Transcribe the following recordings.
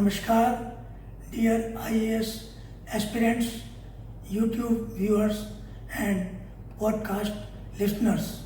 Namaskar, dear IAS aspirants, YouTube viewers and podcast listeners.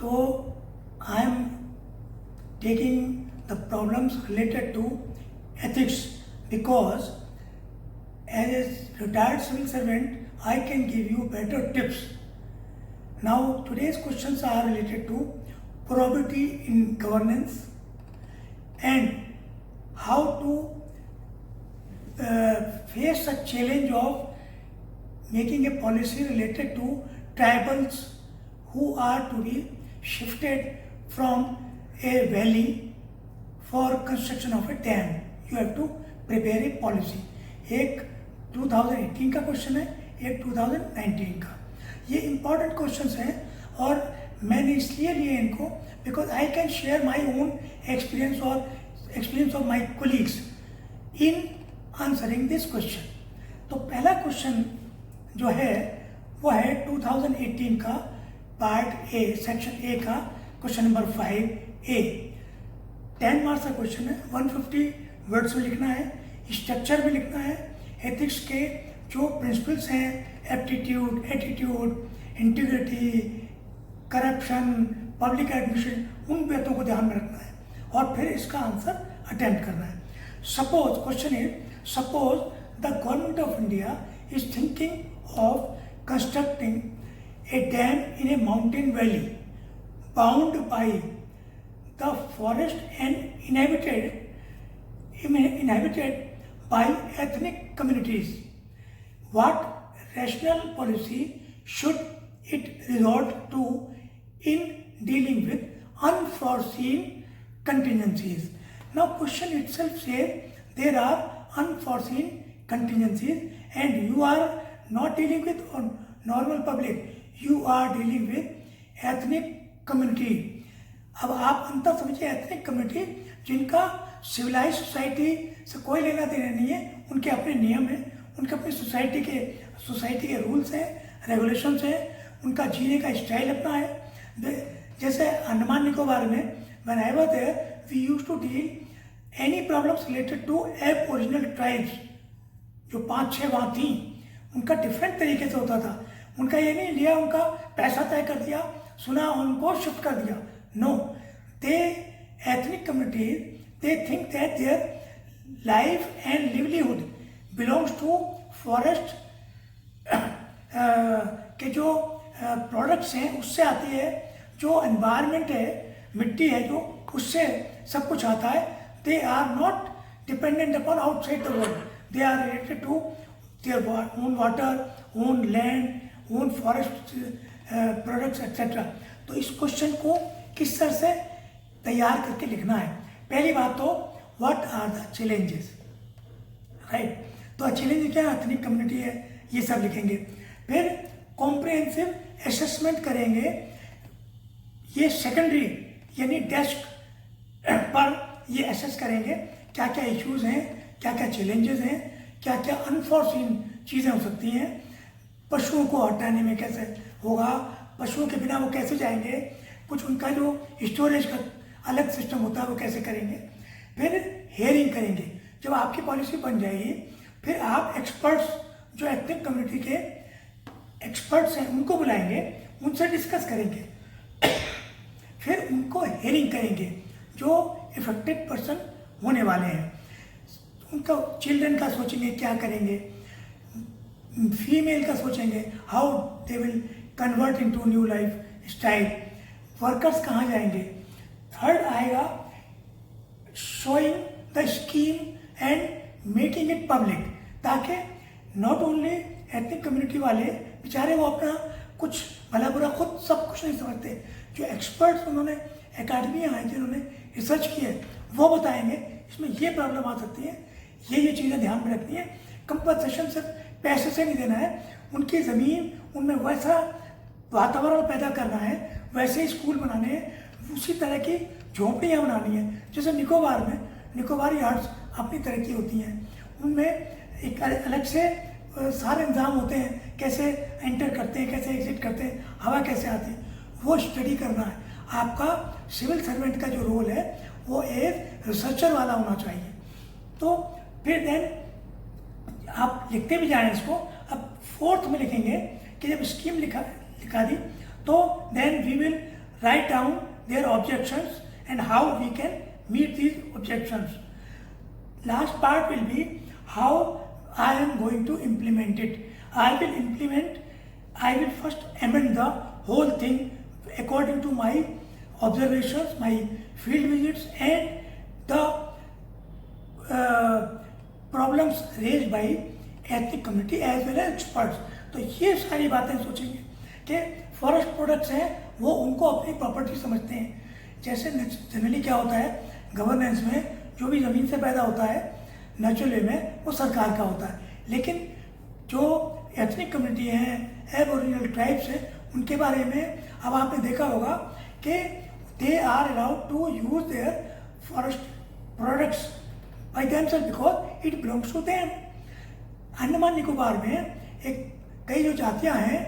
So, I am taking the problems related to ethics because as a retired civil servant, I can give you better tips. Now, today's questions are related to probity in governance and how to face the challenge of making a policy related to tribals who are to be shifted from a valley for construction of a dam. You have to prepare a policy. एक 2018 का question है, एक 2019 का. ये important questions हैं और मैंने इसलिए लिए इनको because I can share my own experience और experience of my colleagues in answering this question. तो पहला क्वेश्चन जो है वो है 2018 का पार्ट ए सेक्शन ए का क्वेश्चन नंबर 5A. 10 मार्क्स का क्वेश्चन है. 150 वर्ड्स में लिखना है, स्ट्रक्चर में लिखना है, एथिक्स के जो प्रिंसिपल्स हैं, aptitude, attitude, integrity, corruption, public admission, उन बातों को ध्यान में रखना है और फिर इसका आंसर अटेम्प्ट करना है. Suppose question is, suppose the government of India is thinking of constructing a dam in a mountain valley bound by the forest and inhabited by ethnic communities. What rational policy should it resort to in dealing with unforeseen contingencies? Now question itself says there are unforeseen contingencies and you are not dealing with normal public. You are dealing with ethnic community. अब आप अंतर समझिए, ethnic community जिनका civilised society से कोई लेना देना नहीं है, उनके अपने नियम हैं, उनके अपने सोसाइटी के रूल्स हैं, रेगुलेशंस हैं, उनका जीने का स्टाइल अपना है. जैसे अंडमान निकोबार में when I was there we used to deal any problems related to aboriginal tribes. जो 5-6 वहाँ थी, उनका डिफरेंट तरीके से होता था. उनका ये नहीं लिया, उनका पैसा तय कर दिया, सुना उनको शिफ्ट कर दिया. No, they ethnic community they think that their life and livelihood belongs to forest के जो प्रोडक्ट्स हैं उससे आती है, जो एनवायरनमेंट है, मिट्टी है, जो उससे सब कुछ आता है. They are not dependent upon outside the world. They are related to their own water, own land, own forest products etcetera. तो इस क्वेश्चन को किस तरह से तैयार करके लिखना है? पहली बात तो what are the challenges, right. तो चैलेंज क्या है? एथनिक कम्युनिटी है, ये सब लिखेंगे. फिर कॉम्प्रिहेंसिव असेसमेंट करेंगे. ये सेकेंडरी यानी डेस्क पर ये असेस करेंगे क्या क्या इश्यूज हैं, क्या क्या चैलेंजेस हैं, क्या क्या अनफॉर्सीन चीज़ें हो सकती हैं. पशुओं को हटाने में कैसे होगा, पशुओं के बिना वो कैसे जाएंगे, कुछ उनका जो स्टोरेज का अलग सिस्टम होता है वो कैसे करेंगे. फिर हेयरिंग करेंगे. जब आपकी पॉलिसी बन जाएगी फिर आप एक्सपर्ट्स, जो एथनिक कम्युनिटी के एक्सपर्ट्स हैं, उनको बुलाएंगे, उनसे डिस्कस करेंगे. फिर उनको हेयरिंग करेंगे जो इफेक्टेड पर्सन होने वाले हैं. उनका चिल्ड्रन का सोचेंगे क्या करेंगे, फीमेल का सोचेंगे how they will convert into new life style, workers कहाँ जाएंगे. थर्ड आएगा showing the scheme and making it public, ताकि नॉट ओनली एथनिक कम्युनिटी वाले बेचारे वो अपना कुछ भला बुरा खुद सब कुछ नहीं समझते, जो एक्सपर्ट्स उन्होंने एकेडमियाँ हैं जिन्होंने रिसर्च की है वो बताएंगे इसमें ये प्रॉब्लम आ सकती है, ये चीज़ें ध्यान में रखनी है. कंपनसेशन सिर्फ पैसे से नहीं देना है, उनकी ज़मीन, उनमें वैसा वातावरण पैदा करना है, वैसे स्कूल बनाने हैं, उसी तरह की झोंपड़ियाँ बनानी है. जैसे निकोबार में निकोबारी आर्ट्स अपनी तरह की होती हैं, उनमें एक अलग से सारे इंतजाम होते हैं, कैसे एंटर करते हैं, कैसे एग्जिट करते हैं, हवा कैसे आती है, वो स्टडी करना है. आपका सिविल सर्वेंट का जो रोल है वो एक रिसर्चर वाला होना चाहिए. तो फिर देन आप लिखते भी जाएं इसको। अब फोर्थ में लिखेंगे कि जब स्कीम लिखा दी तो then we will write down their objections and how we can meet these objections. Last part will be how I am going to implement it. I will first amend the whole thing according to my observations, my field visits and the problems raised by ethnic community as well as experts. तो ये सारी बातें सोचेंगे कि forest products हैं वो उनको अपनी प्रॉपर्टी समझते हैं। जैसे जनरली क्या होता है गवर्नेंस में, जो भी ज़मीन से पैदा होता है नेचुरल वे में वो सरकार का होता है, लेकिन जो एथनिक कम्युनिटी हैं, एबोरिजिनल ट्राइब्स हैं, उनके बारे में अब आपने देखा होगा कि they are allowed to use their forest products by themselves because it belongs to them. Andaman Nicobar में एक कई जो जातियां हैं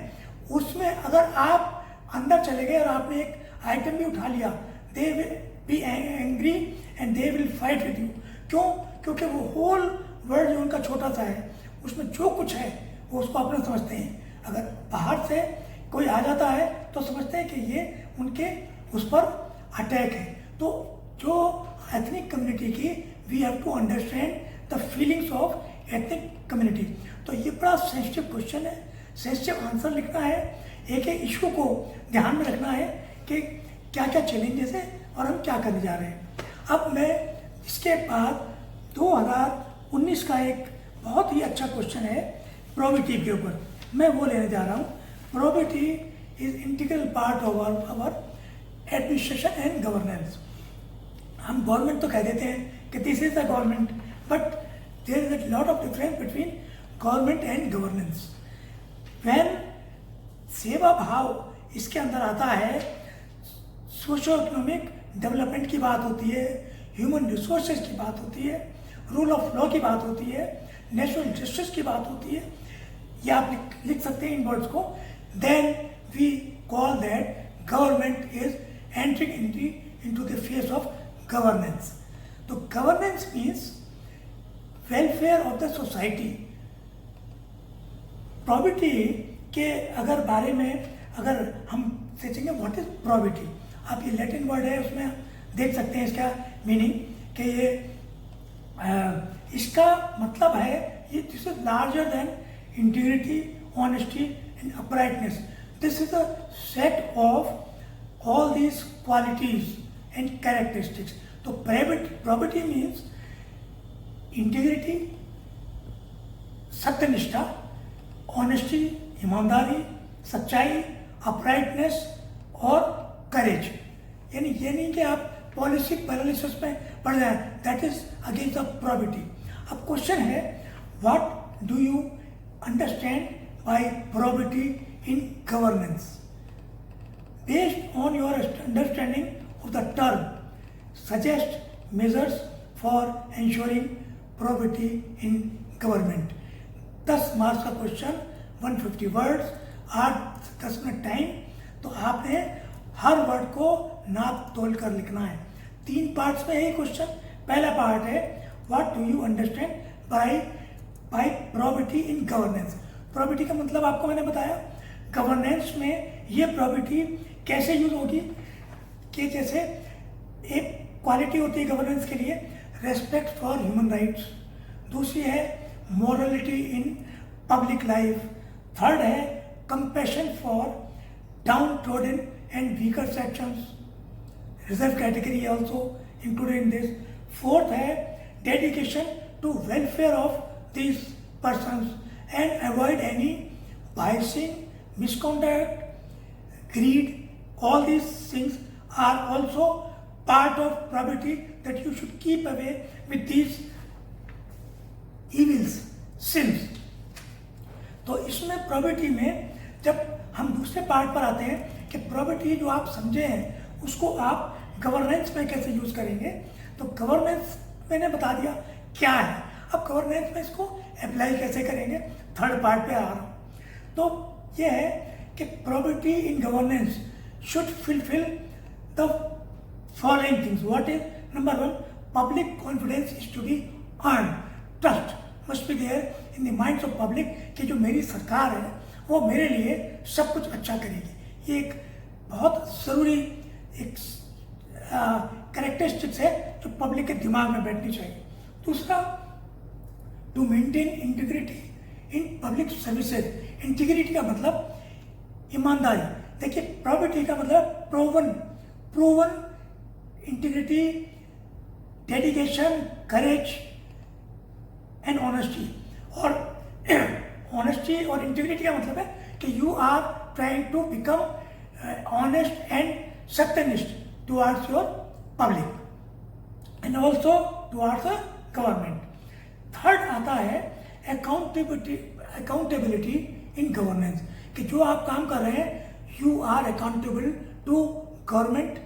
उसमें अगर आप अंदर चले गए और आपने एक आइटम भी उठा लिया, they will be angry and they will fight with you. क्यों? क्योंकि वो होल वर्ल्ड जो उनका छोटा सा है उसमें जो कुछ है वो उसको अपना समझते हैं। अगर बाहर से कोई आ जाता है तो समझते हैं कि ये उनके उस पर अटैक है। तो जो एथनिक कम्युनिटी की we have to understand the feelings of ethnic community. तो ये बड़ा सेंसिटिव क्वेश्चन है, सेंसिटिव आंसर लिखना है, एक एक इशू को ध्यान में रखना है कि क्या क्या चैलेंजेस है और हम क्या करने जा रहे हैं। अब मैं इसके बाद 2019 का एक बहुत ही अच्छा क्वेश्चन है प्रोबेबिलिटी के ऊपर, मैं वो लेने जा रहा हूँ। Probability is integral part of our administration and governance. हम गवर्नमेंट तो कह देते हैं कि this is the government, but there is a lot of difference between government and governance. When सेवा भाव इसके अंदर आता है, सोशो इकोनॉमिक डेवलपमेंट की बात होती है, ह्यूमन रिसोर्सेज की बात होती है, रूल ऑफ लॉ की बात होती है, नेशनल जस्टिस की बात होती है, ये आप लिख सकते हैं इन वर्ड्स को। Then we call that government is entering into the face of governance. तो governance means welfare of the society. Probability के अगर बारे में अगर हम सोचेंगे व्हाट इज प्रोबेबिलिटी, आप ये लैटिन वर्ड है उसमें देख सकते हैं इसका मीनिंग कि ये इसका मतलब है ये this is larger than integrity, honesty and uprightness. This is a set of all these qualities and characteristics. तो प्रोबेबिलिटी मीन्स इंटीग्रिटी, सत्यनिष्ठा, ऑनेस्टी, ईमानदारी, सच्चाई, अपराइटनेस और करेज। यानी ये नहीं कि आप पॉलिसी पैरालिसिस में पड़ जाए, that is against the probability. अब क्वेश्चन है what do you understand by probability in governance. Based on your understanding of the term suggest measures for ensuring probability in government. 10 marks का question, 150 words, 8-10 minute time. तो आपने हर word को नाप तोल कर लिखना है। 3 पार्ट्स में यही क्वेश्चन। पहला पार्ट है what do you understand by probability in governance. Probability का मतलब आपको मैंने बताया, गवर्नेंस में ये प्रोबेबिलिटी कैसे यूज होगी कि जैसे एक क्वालिटी होती है गवर्नेंस के लिए रेस्पेक्ट फॉर ह्यूमन राइट्स, दूसरी है morality in public life, third है compassion for downtrodden and weaker sections, reserve category also included in this, fourth है dedication to welfare of these persons and avoid any biasing, misconduct, greed. All these things are also part of probability that you should keep away with these evils, sins. तो इसमें probability में जब हम दूसरे part पर आते हैं कि probability जो आप समझे हैं उसको आप गवर्नेंस में कैसे यूज करेंगे। तो गवर्नेंस मैंने बता दिया क्या है, अब गवर्नेंस में इसको अप्लाई कैसे करेंगे, थर्ड पार्ट पे आ रहा हूँ। तो ये है कि probability in governance should fulfil the following things. What is number 1, public confidence is to be earn trust must be there in the minds of public कि जो मेरी सरकार है वो मेरे लिए सब कुछ अच्छा करेगी। ये एक बहुत ज़रूरी एक कैरेक्टरिस्टिक्स है जो पब्लिक के दिमाग में बैठनी चाहिए। दूसरा, to maintain integrity in public services. Integrity का मतलब ईमानदारी। देखिए, प्रोबिटी का मतलब proven integrity, dedication, courage and honesty. और ऑनेस्टी और इंटीग्रिटी का मतलब है कि you are trying to become honest and सत्यनिष्ठ towards your public and also towards the government. Third आता है अकाउंटेबिलिटी इन गवर्नेंस, कि जो आप काम कर रहे हैं you are accountable to government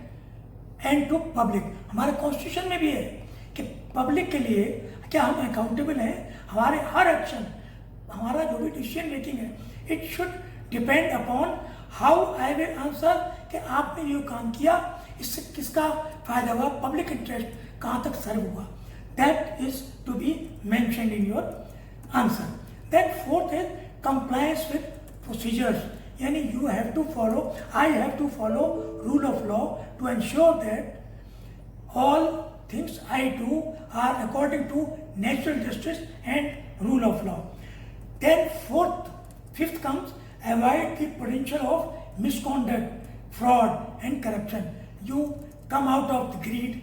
and to public. हमारे कॉन्स्टिट्यूशन में भी है कि पब्लिक के लिए क्या हम अकाउंटेबल हैं। हमारे हर एक्शन, हमारा जो भी डिसीजन मेकिंग है, it should depend upon how I will answer कि आपने जो काम किया इससे किसका फायदा हुआ, पब्लिक इंटरेस्ट कहाँ तक सर्व हुआ। That is to be mentioned in your answer. Then fourth is compliance with procedures, यानी you have to follow, I have to follow rule of law to ensure that all things I do are according to natural justice and rule of law. Then fifth comes avoid the potential of misconduct, fraud and corruption. You come out of the greed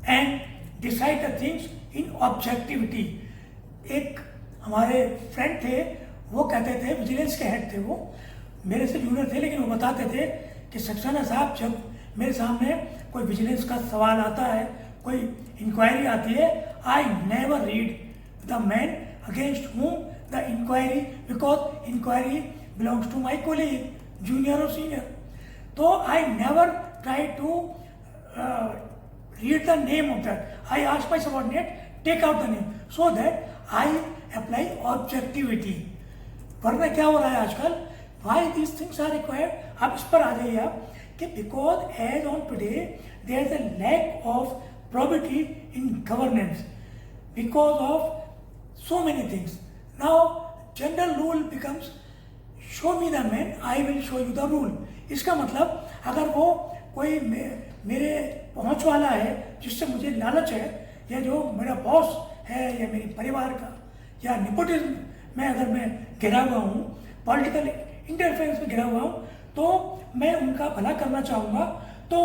and decide the things in objectivity. एक हमारे friend थे, वो कहते थे, vigilance के head थे, वो मेरे से जूनियर थे, लेकिन वो बताते थे कि सक्सेना साहब जब मेरे सामने कोई विजिलेंस का सवाल आता है, कोई इंक्वायरी आती है, I never read the man against whom the inquiry, because inquiry belongs to my colleague, junior or senior. So I never try to read the name of that. I ask my subordinate, take out the name, so that I apply objectivity. वरना क्या हो रहा है आजकल, why these things are required? आप इस पर आ जाइए आप कि because as on today there is a lack of probity in governance because of so many things. Now general rule becomes show me the man, I will show you the rule. इसका मतलब अगर वो कोई मेरे पहुंच वाला है जिससे मुझे लालच है, या जो मेरा बॉस है या मेरे परिवार का, या नेपोटिज्म में अगर मैं घिरा हुआ हूँ, पॉलिटिकल इंटरफेरेंस में घिरा हुआ हूँ, तो मैं उनका भला करना चाहूँगा, तो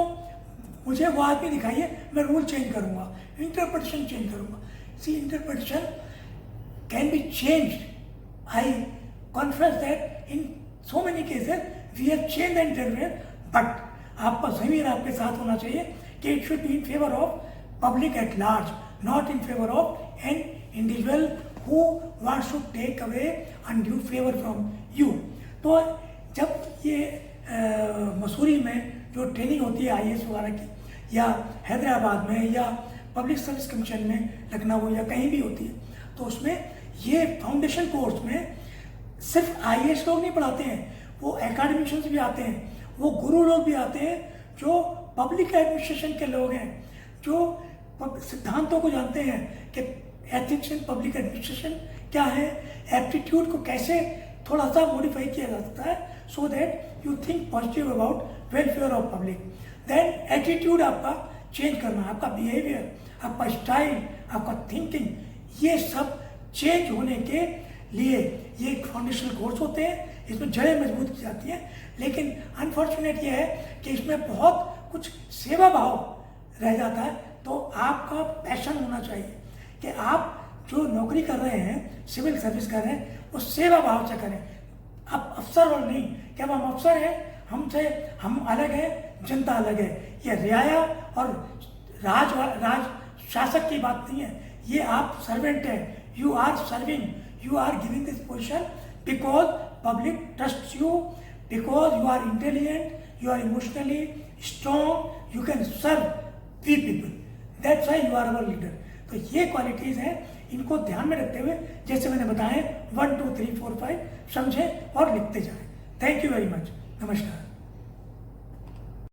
मुझे वो आदमी दिखाइए, मैं रूल चेंज करूँगा, इंटरप्रिटेशन चेंज करूँगा। See interpretation can be changed. I confess that in so many cases we have change the interpretation, but आपका ज़मीर आपके साथ होना चाहिए कि it should be in favour of public at large, not in favour of an individual who wants to take away undue favor from you. तो जब ये मसूरी में जो ट्रेनिंग होती है IAS वगैरह की, या हैदराबाद में, या पब्लिक सर्विस कमीशन में लखनऊ, या कहीं भी होती है, तो उसमें ये फाउंडेशन कोर्स में सिर्फ IAS लोग नहीं पढ़ाते हैं, वो एकेडमिशियंस भी आते हैं, वो गुरु लोग भी आते हैं, जो पब्लिक एडमिनिस्ट्रेशन के लोग हैं, जो सिद्धांतों को जानते हैं कि एथिक्स इन पब्लिक एडमिनिस्ट्रेशन क्या है, एप्टीट्यूड को कैसे थोड़ा सा मॉडिफाई किया जा सकता है, so that you think positive about welfare of public. Then attitude आपका चेंज करना, आपका बिहेवियर, आपका स्टाइल, आपका थिंकिंग, ये सब चेंज होने के लिए ये एक फाउंडेशनल कोर्स होते हैं, इसमें जड़ें मजबूत की जाती हैं. लेकिन अनफॉर्चुनेट ये है कि इसमें बहुत कुछ सेवा भाव रह जाता है. तो आपका पैशन होना चाहिए कि आप जो नौकरी कर रहे हैं, सिविल सर्विस कर रहे हैं, वो सेवा भाव से करें. आप अफसर और नहीं कि अब हम अफसर हैं, हम अलग हैं, जनता अलग है. ये रियाया और राज शासक की बात नहीं है. ये आप सर्वेंट हैं. You are serving, you are giving this position because public trust you, because you are intelligent, you are emotionally strong, you can serve we people. That's why you are our leader. तो ये qualities हैं, इनको ध्यान में रखते हुए जैसे मैंने बताए 1 2 3 4 5 समझें और लिखते जाएं. Thank you very much. नमस्कार.